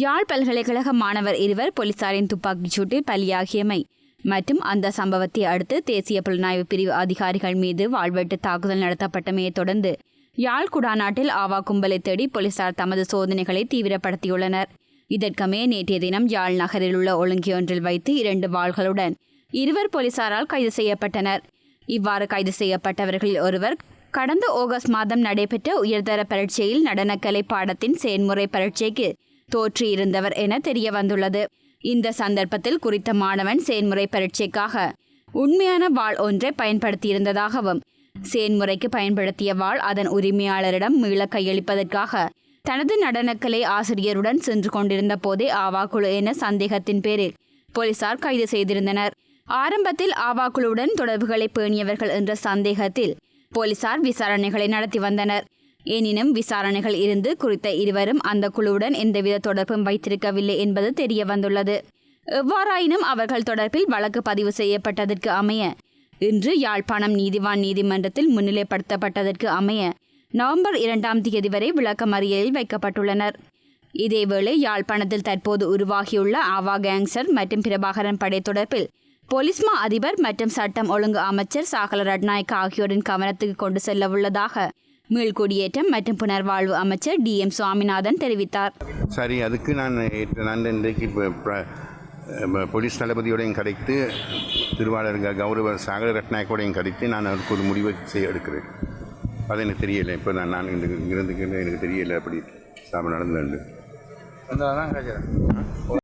யாழ் பல்கலைக்கழக மாணவர் இருவர் போலீசாரின் துப்பாக்கிச் சூட்டில் பலியாகியமை மற்றும் அந்த சம்பவத்தை அடுத்து தேசிய புலனாய்வு பிரிவு அதிகாரிகள் மீது வாழ்வெட்டு தாக்குதல் நடத்தப்பட்டமையை தொடர்ந்து யாழ் குடாநாட்டில் ஆவா கும்பலை தேடி போலீசார் தமது சோதனைகளை தீவிரப்படுத்தியுள்ளனர். இதற்கமே நேற்றைய தினம் யாழ் நகரில் உள்ள ஒழுங்கியொன்றில் வைத்து 2 வாள்களுடன் இருவர் போலீசாரால் கைது செய்யப்பட்டனர். இவ்வாறு கைது செய்யப்பட்டவர்களில் ஒருவர் கடந்த ஆகஸ்ட் மாதம் நடைபெற்ற உயர்தர பரீட்சையில் நடனக்கலை பாடத்தின் செயன்முறை பரீட்சைக்கு தோற்றியிருந்தவர் என தெரிய வந்துள்ளது. இந்த சந்தர்ப்பத்தில் குறித்த மாணவன் செயன்முறை பரீட்சைக்காக உண்மையான வாள் ஒன்றை பயன்படுத்தியிருந்ததாகவும் செயன்முறைக்கு பயன்படுத்திய வாள் அதன் உரிமையாளரிடம் மீள கையளிப்பதற்காக தனது நடனக்கலை ஆசிரியருடன் சென்று கொண்டிருந்த போதே ஆவா குழு என சந்தேகத்தின் பேரில் போலீசார் கைது செய்திருந்தனர். ஆரம்பத்தில் ஆவா குழுவுடன் தொடர்புகளை பேணியவர்கள் என்ற சந்தேகத்தில் போலீசார் விசாரணைகளை நடத்தி வந்தனர். எனினும் விசாரணைகள் இருந்து குறித்த இருவரும் அந்த குழுவுடன் எந்தவித தொடர்பும் வைத்திருக்கவில்லை என்பது தெரிய வந்துள்ளது. எவ்வாறாயினும் அவர்கள் தொடர்பில் வழக்கு பதிவு செய்யப்பட்டதற்கு அமைய இன்று யாழ்ப்பாணம் நீதிவான் நீதிமன்றத்தில் முன்னிலைப்படுத்தப்பட்டதற்கு அமைய நவம்பர் 2ஆம் தேதி வரை விளக்கமறியலில் வைக்கப்பட்டுள்ளனர். இதேவேளை யாழ்ப்பாணத்தில் தற்போது உருவாகியுள்ள ஆவா கேங்ஸ்டர் மற்றும் பிரபாகரன் படை தொடர்பில் பொலிஸ்மா அதிபர் மற்றும் சட்டம் ஒழுங்கு அமைச்சர் சாகல ரட்நாயக்க ஆகியோரின் கவனத்துக்கு கொண்டு செல்ல உள்ளதாக மீள்குடியேற்றம் மற்றும் புனர்வாழ்வு அமைச்சர் DM சுவாமிநாதன் தெரிவித்தார். சரி, அதுக்கு நான் இன்றைக்கு போலீஸ் தளபதியோடையும் கதைத்து திருவாளர் கௌரவ சாகல ரட்நாயக்கோடையும் கதைத்து நான் அதுக்கு ஒரு முடிவை எடுக்கிறேன். அது எனக்கு தெரியலை. இப்போ நான் இங்கிருந்து எனக்கு தெரியலை அப்படி சாப்பிட நடந்து